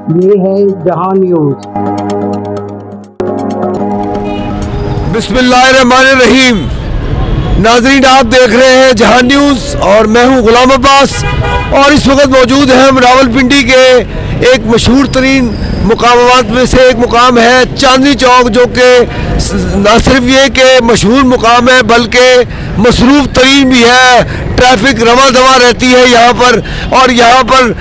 ये है जहां न्यूज। बिस्मिल्लाहिर्रहमानिर्रहीम। नाज़रीन, आप देख रहे हैं जहां न्यूज़ और मैं हूं गुलाम अब्बास और इस वक्त मौजूद हैं हम रावलपिंडी के एक मशहूर तरीन मुकामात में से एक मुकाम है चांदनी चौक, जो कि न सिर्फ ये कि मशहूर मुकाम है बल्कि मसरूफ़ तरीन भी है। ट्रैफिक रवा दवा रहती है यहाँ पर और यहाँ पर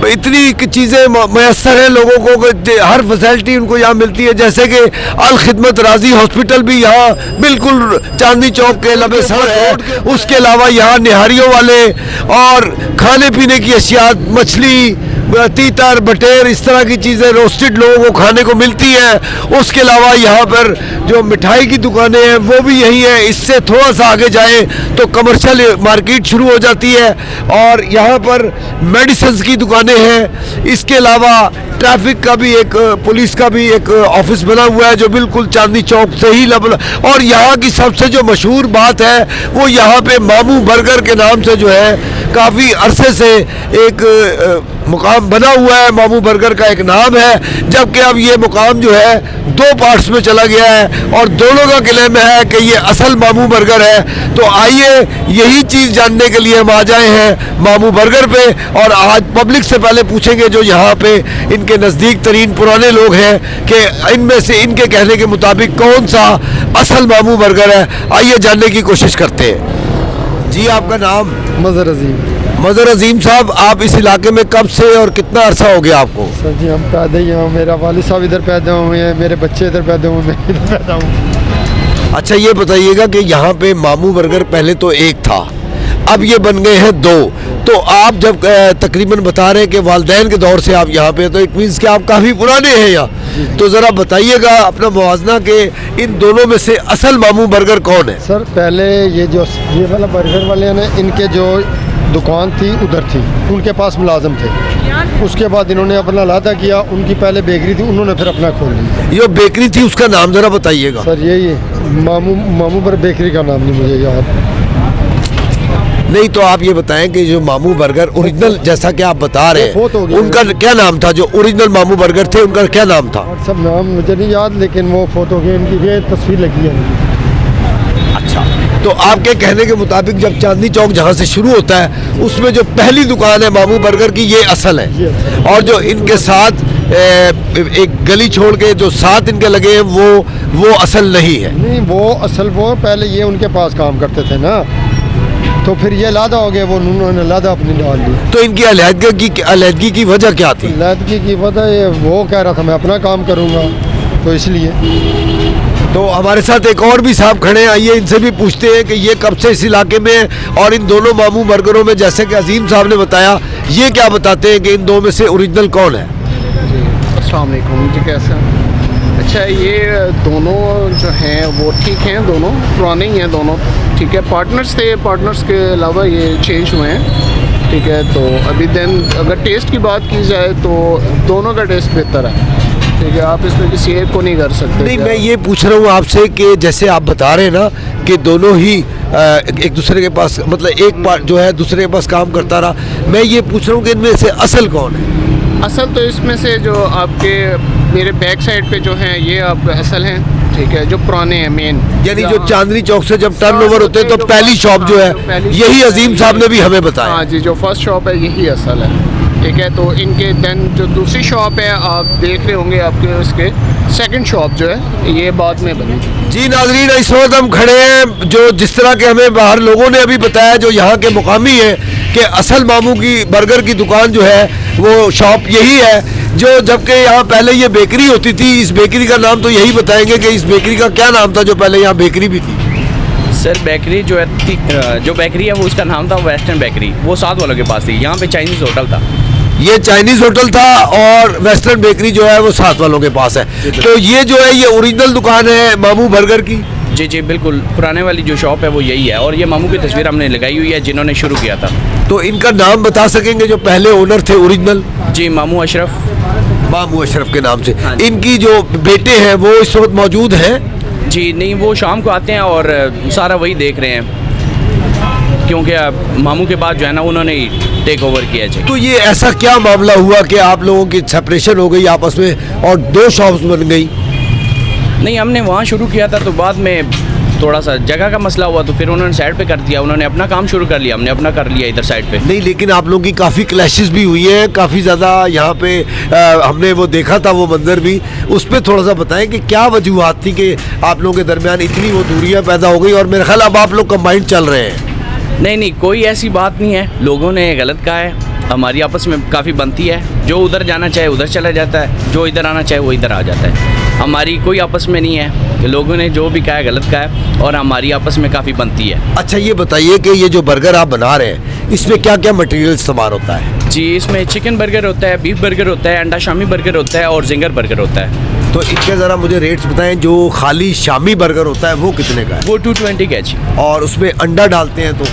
इतनी चीज़ें मैसर हैं लोगों को, हर फैसिलिटी उनको यहाँ मिलती है, जैसे कि अल खिदमत राजी हॉस्पिटल भी यहाँ बिल्कुल चांदनी चौक के लबे सड़क है। उसके अलावा यहाँ निहारियों वाले और खाने पीने की अशिया, मछली, तीतर, बटेर, इस तरह की चीज़ें रोस्टेड लोगों को खाने को मिलती हैं। उसके अलावा यहाँ पर जो मिठाई की दुकानें हैं वो भी यही है। इससे थोड़ा सा आगे जाएं तो कमर्शियल मार्केट शुरू हो जाती है और यहाँ पर मेडिसिन की दुकानें हैं। इसके अलावा ट्रैफिक का भी एक, पुलिस का भी एक ऑफिस बना हुआ है जो बिल्कुल चांदनी चौक से ही और यहाँ की सबसे जो मशहूर बात है वो यहाँ पे मामू बर्गर के नाम से जो है काफ़ी अरसे से एक मुकाम बना हुआ है। मामू बर्गर का एक नाम है, जबकि अब ये मुकाम जो है दो पार्ट्स में चला गया है और दोनों का क्लेम है कि ये असल मामू बर्गर है। तो आइए यही चीज़ जानने के लिए हम आ जाए हैं मामू बर्गर पे और आज पब्लिक से पहले पूछेंगे जो यहाँ पे इनके नज़दीक तरीन पुराने लोग हैं कि इनमें से इनके कहने के मुताबिक कौन सा असल मामू बर्गर है। आइए जानने की कोशिश करते हैं। जी, आपका नाम? मज़हर अजीम। मज़हर अजीम साहब, आप इस इलाके में कब से और कितना अरसा हो गया आपको? सर जी, हम पैदा ही हैं। मेरा वालिद साहब इधर पैदा हुए हैं, मेरे बच्चे इधर पैदा हुए, मैं इधर पैदा हूँ। अच्छा, ये बताइएगा कि यहाँ पे मामू बर्गर पहले तो एक था, अब ये बन गए हैं दो। तो आप जब तकरीबन बता रहे हैं कि वालिदैन के दौर से आप यहाँ पे, तो इट मीन्स कि आप काफ़ी पुराने हैं यहाँ। तो ज़रा बताइएगा अपना मुवाजना कि इन दोनों में से असल मामू बर्गर कौन है? सर, पहले ये वाला बर्गर वाले हैं, इनके जो दुकान थी उधर थी, उनके पास मुलाजम थे। उसके बाद इन्होंने अपना लादा किया, उनकी पहले बेकरी थी, उन्होंने फिर अपना खोल लिया। ये बेकरी थी, उसका नाम ज़रा बताइएगा। सर यही मामू पर बेकरी का नाम नहीं मुझे याद नहीं। तो आप ये बताएं कि जो मामू बर्गर ओरिजिनल, जैसा कि आप बता रहे हैं, उनका क्या नाम था? जो ओरिजिनल मामू बर्गर थे उनका क्या नाम था? सब नाम मुझे नहीं याद, लेकिन वो फोटो की इनकी ये तस्वीर लगी है। अच्छा, तो आपके कहने के मुताबिक जब चांदनी चौक जहाँ से शुरू होता है उसमें जो पहली दुकान है मामू बर्गर की, ये असल है, और जो इनके साथ एक गली छोड़ के जो साथ इनके लगे हैं वो असल नहीं है। नहीं, वो असल वो पहले ये उनके पास काम करते थे ना, तो फिर ये लादा हो गया, वो उन्होंने लादा अपनी डाल दी। तो इनकी अलहदगी की वजह क्या थी? अलहदगी की वजह ये वो कह रहा था मैं अपना काम करूँगा, तो इसलिए। तो हमारे साथ एक और भी साहब खड़े हैं, आइए इनसे भी पूछते हैं कि ये कब से इस इलाके में है और इन दोनों मामू बर्गरों में, जैसे कि अजीम साहब ने बताया, ये क्या बताते हैं कि इन दो में से ओरिजिनल कौन है? जी, अस्सलाम वालेकुम जी, कैसे हैं? अच्छा, ये दोनों जो हैं वो ठीक हैं, दोनों पुराने ही हैं दोनों, ठीक है। पार्टनर्स थे, पार्टनर्स के अलावा ये चेंज हुए हैं, ठीक है। तो अभी देन अगर टेस्ट की बात की जाए तो दोनों का टेस्ट बेहतर है, ठीक है। आप इसमें किसी एक को नहीं कर सकते। नहीं, मैं ये पूछ रहा हूँ आपसे कि जैसे आप बता रहे हैं ना कि दोनों ही एक दूसरे के पास, मतलब एक पार्ट जो है दूसरे के पास काम करता रहा, मैं ये पूछ रहा हूँ कि इनमें से असल कौन है? असल तो इसमें से जो आपके मेरे बैक साइड पे जो हैं ये आप असल हैं, ठीक है, जो पुराने हैं मेन, यानी जो चांदनी चौक से जब टर्न ओवर होते हैं तो पहली शॉप जो है, यही अजीम साहब ने भी हमें बताया। हाँ जी, जो फर्स्ट शॉप है यही असल है, ठीक है। तो इनके देन जो दूसरी शॉप है आप देख रहे होंगे, आपके उसके सेकंड शॉप जो है ये बाद में बनी। जी नाज़रीन, इस वक्त हम खड़े हैं जो जिस तरह के हमें बाहर लोगों ने अभी बताया, जो यहाँ के मुकामी है कि असल मामू की बर्गर की दुकान जो है वो शॉप यही है, जो जबकि यहाँ पहले ये बेकरी होती थी। इस बेकरी का नाम तो यही बताएंगे कि इस बेकरी का क्या नाम था जो पहले यहाँ बेकरी भी थी? सर, बेकरी जो है, जो बेकरी है वो उसका नाम था वेस्टर्न बेकरी, वो साथ वालों के पास थी। यहाँ पे चाइनीज़ होटल था, ये चाइनीज़ होटल था और वेस्टर्न बेकरी जो है वो साथ वालों के पास है। तो ये जो है ये ओरिजिनल दुकान है मामू बर्गर की? जी जी बिल्कुल, पुराने वाली जो शॉप है वो यही है और ये मामू की तस्वीर हमने लगाई हुई है जिन्होंने शुरू किया था। तो इनका नाम बता सकेंगे जो पहले ओनर थे ओरिजिनल? जी, मामू अशरफ। मामू अशरफ के नाम से। हाँ। इनकी जो बेटे हैं वो इस वक्त मौजूद हैं? जी नहीं, वो शाम को आते हैं और सारा वही देख रहे हैं क्योंकि मामू के बाद जो है ना उन्होंने टेक ओवर किया है। तो ये ऐसा क्या मामला हुआ कि आप लोगों की सेपरेशन हो गई आपस में और 2 शॉप्स बन गई? नहीं, हमने वहाँ शुरू किया था तो बाद में थोड़ा सा जगह का मसला हुआ तो फिर उन्होंने साइड पे कर दिया, उन्होंने अपना काम शुरू कर लिया, हमने अपना कर लिया इधर साइड पे। नहीं, लेकिन आप लोगों की काफ़ी क्लैशेस भी हुई हैं, काफ़ी ज़्यादा यहाँ पे हमने वो देखा था वो मंजर भी, उस पर थोड़ा सा बताएं कि क्या वजूहत थी कि आप लोगों के दरमियान इतनी वो दूरियाँ पैदा हो गई और मेरे ख्याल अब आप लोग कंबाइंड चल रहे हैं। नहीं, कोई ऐसी बात नहीं है, लोगों ने गलत कहा है, हमारी आपस में काफ़ी बनती है, जो उधर जाना चाहे उधर चला जाता है, जो इधर आना चाहे वो इधर आ जाता है, हमारी कोई आपस में नहीं है कि लोगों ने जो भी कहा है गलत कहा है और हमारी आपस में काफ़ी बनती है। अच्छा, ये बताइए कि ये जो बर्गर आप बना रहे हैं इसमें क्या क्या मटेरियल इस्तेमाल होता है? जी, इसमें चिकन बर्गर होता है, बीफ बर्गर होता है, अंडा शामी बर्गर होता है और जिंगर बर्गर होता है। तो इनके ज़रा मुझे रेट्स बताएं, जो खाली शामी बर्गर होता है वो कितने का है? वो 220 का है जी। और उसमें अंडा डालते हैं तो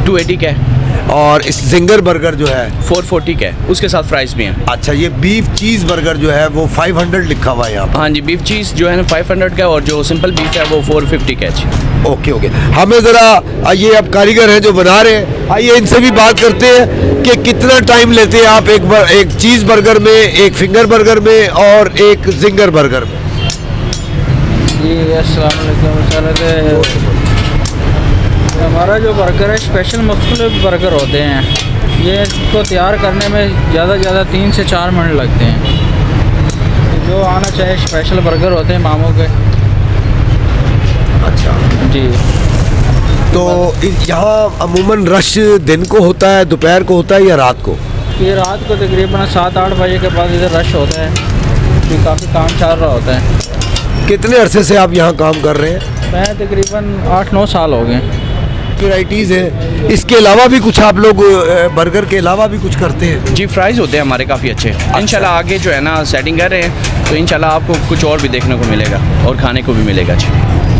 280 का है। और इस जिंगर बर्गर जो है 440 का है, उसके साथ फ्राइज भी हैं। अच्छा, ये बीफ चीज़ बर्गर जो है वो 500 लिखा हुआ है यहाँ पर। हाँ जी, बीफ चीज़ जो है ना 500 का है और जो सिंपल बीफ है वो 450 का है जी। ओके, हमें ज़रा ये अब कारीगर हैं जो बना रहे हैं, आइए इनसे भी बात करते हैं कि कितना टाइम लेते हैं आप एक चीज़ बर्गर में, एक फिंगर बर्गर में और एक जिंगर बर्गर में? जी अस्सलाम वालेकुम। हमारा जो बर्गर है स्पेशल मुख्तलिफ बर्गर होते हैं, ये इसको तैयार करने में ज़्यादा 3 से 4 मिनट लगते हैं। जो आना चाहे स्पेशल बर्गर होते हैं मामू के। अच्छा जी। तो यहाँ अमूमन रश दिन को होता है, दोपहर को होता है या रात को? ये रात को तकरीबन 7-8 बजे के बाद इधर रश होता है, कि काफ़ी काम चल रहा होता है। कितने अरसे से आप यहाँ काम कर रहे हैं? मैं तकरीबन 8-9 साल हो गए। वैराइटीज़ है, इसके अलावा भी कुछ आप लोग बर्गर के अलावा भी कुछ करते हैं? जी, फ्राइज़ होते हैं हमारे काफ़ी अच्छे। इंशाल्लाह आगे जो है ना सेटिंग कर रहे हैं तो इंशाल्लाह आपको कुछ और भी देखने को मिलेगा और खाने को भी मिलेगा जी।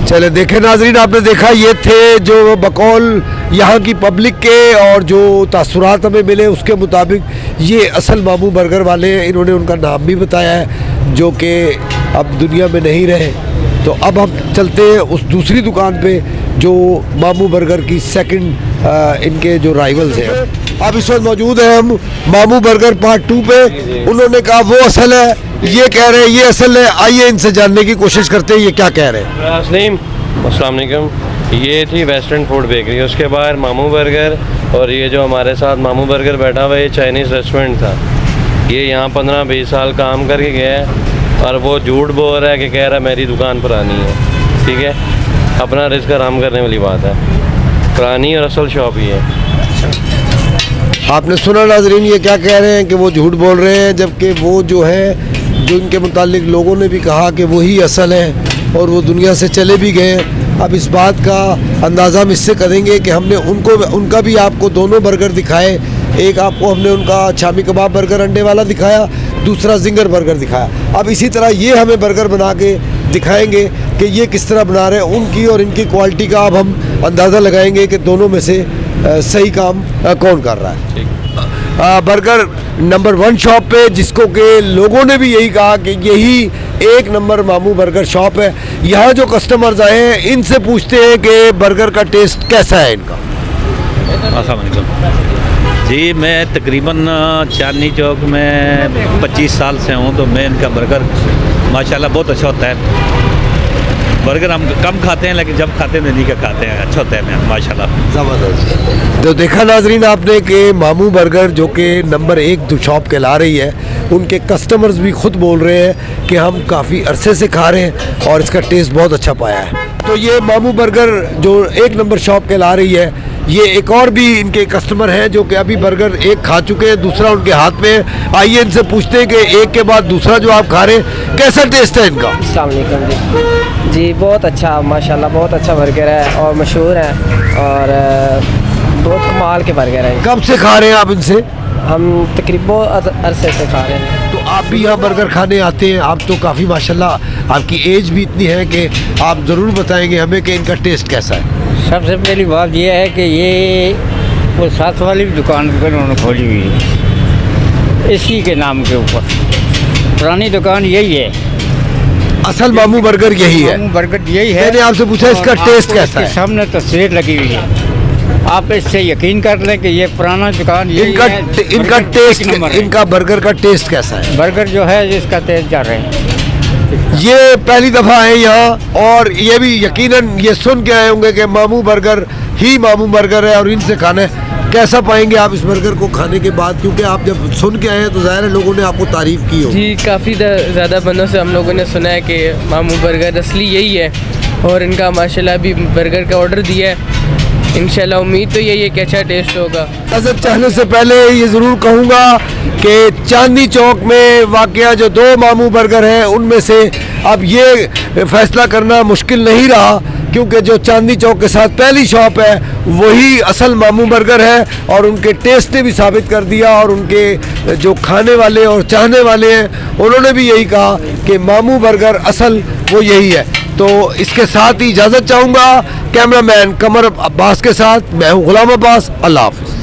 चले देखें नाजरीन, आपने देखा ये थे जो बकौल यहाँ की पब्लिक के और जो तासुरात हमें मिले उसके मुताबिक ये असल मामू बर्गर वाले हैं। इन्होंने उनका नाम भी बताया है जो कि अब दुनिया में नहीं रहे। तो अब हम चलते हैं उस दूसरी दुकान पे जो मामू बर्गर की सेकंड इनके जो राइवल्स हैं। अब इस वक्त मौजूद हैं हम मामू बर्गर पार्ट 2 पे। उन्होंने कहा वो असल है, ये कह रहे हैं ये असल है। आइए इनसे जानने की कोशिश करते हैं ये क्या कह रहे हैं। अस्सलाम वालेकुम। ये थी वेस्टर्न फूड बेकरी, उसके बाद मामू बर्गर, और ये जो हमारे साथ मामू बर्गर बैठा हुआ है ये चाइनीज़ रेस्टोरेंट था। ये यहाँ 15-20 साल काम करके गया है और वो झूठ बोल रहा है कि कह रहा है मेरी दुकान पुरानी है। ठीक है, अपना रिस्क आराम करने वाली बात है, पुरानी और असल शॉप ही है। आपने सुना नाजरीन, ये क्या कह रहे हैं कि वो झूठ बोल रहे हैं, जबकि वो जो है जो इनके मुतालिक लोगों ने भी कहा कि वही असल है और वो दुनिया से चले भी गए। अब इस बात का अंदाज़ा हम इससे करेंगे कि हमने उनका भी आपको दोनों बर्गर दिखाए। एक आपको हमने उनका शामी कबाब बर्गर अंडे वाला दिखाया, दूसरा जिंगर बर्गर दिखाया। अब इसी तरह ये हमें बर्गर बना के दिखाएंगे कि ये किस तरह बना रहे हैं। उनकी और इनकी क्वालिटी का अब हम अंदाज़ा लगाएंगे कि दोनों में से सही काम कौन कर रहा है। बर्गर नंबर 1 शॉप पे, जिसको के लोगों ने भी यही कहा कि यही एक नंबर मामू बर्गर शॉप है। यहाँ जो कस्टमर्स आए हैं इनसे पूछते हैं कि बर्गर का टेस्ट कैसा है इनका। अस्सलाम वालेकुम जी, मैं तकरीबन चांदनी चौक में 25 साल से हूँ, तो मैं इनका बर्गर माशाल्लाह बहुत अच्छा होता है। बर्गर हम कम खाते हैं लेकिन जब खाते हैं नहीं का खाते हैं, अच्छा होता है माशाल्लाह, ज़बरदस्त। तो देखा नाजरीन आपने कि मामू बर्गर जो कि नंबर 1 शॉप कहला रही है, उनके कस्टमर्स भी खुद बोल रहे हैं कि हम काफ़ी अरसे से खा रहे हैं और इसका टेस्ट बहुत अच्छा पाया है। तो ये मामू बर्गर जो 1 नंबर शॉप कहला रही है, ये एक और भी इनके कस्टमर हैं जो कि अभी बर्गर एक खा चुके हैं, दूसरा उनके हाथ में है। आइए इनसे पूछते हैं कि एक के बाद दूसरा जो आप खा रहे हैं कैसा टेस्ट है इनका। अस्सलाम वालेकुम जी, बहुत अच्छा माशाल्लाह, बहुत अच्छा बर्गर है और मशहूर है और बहुत कमाल के बर्गर हैं। कब से खा रहे हैं आप इनसे? हम तकरीबन अरसे से खा रहे हैं। तो आप भी यहाँ बर्गर खाने आते हैं, आप तो काफ़ी माशाल्लाह आपकी एज भी इतनी है कि आप ज़रूर बताएंगे हमें कि इनका टेस्ट कैसा है। सबसे पहली बात यह है कि ये वो साथ वाली दुकान पर उन्होंने खोली हुई है इसी के नाम के ऊपर। पुरानी दुकान यही है, असल मामू बर्गर यही है। मामू बर्गर यही है। मैंने आपसे पूछा इसका और टेस्ट आपको कैसा इसके है? सामने तस्वीर लगी हुई है। आप इससे यकीन कर लें कि ये पुराना दुकान ये इनका टेस्ट, इनका बर्गर का टेस्ट कैसा है? बर्गर जो है इसका तेज जा रहे हैं। ये पहली दफ़ा है यहाँ, और ये भी यकीनन ये सुन के आए होंगे कि मामू बर्गर ही मामू बर्गर है, और इनसे खाना है। कैसा पाएंगे आप इस बर्गर को खाने के बाद, क्योंकि आप जब सुन के आए हैं तो ज़ाहिर है लोगों ने आपको तारीफ़ की हो। जी काफ़ी ज़्यादा बंदों से हम लोगों ने सुना है कि मामू बर्गर असली यही है, और इनका माशाल्लाह अभी बर्गर का ऑर्डर दिया है। इंशाल्लाह उम्मीद तो यही है कि अच्छा टेस्ट होगा। इजाज़त चाहने से पहले ये ज़रूर कहूँगा कि चांदनी चौक में वाक़या जो 2 मामू बर्गर हैं उनमें से अब ये फ़ैसला करना मुश्किल नहीं रहा, क्योंकि जो चांदनी चौक के साथ पहली शॉप है वही असल मामू बर्गर है, और उनके टेस्ट ने भी साबित कर दिया, और उनके जो खाने वाले और चाहने वाले हैं उन्होंने भी यही कहा कि मामू बर्गर असल वो यही है। तो इसके साथ ही इजाज़त चाहूँगा। कैमरामैन कमर अब्बास के साथ मैं हूँ गुलाम अब्बास। अल्लाह हाफ़िज़।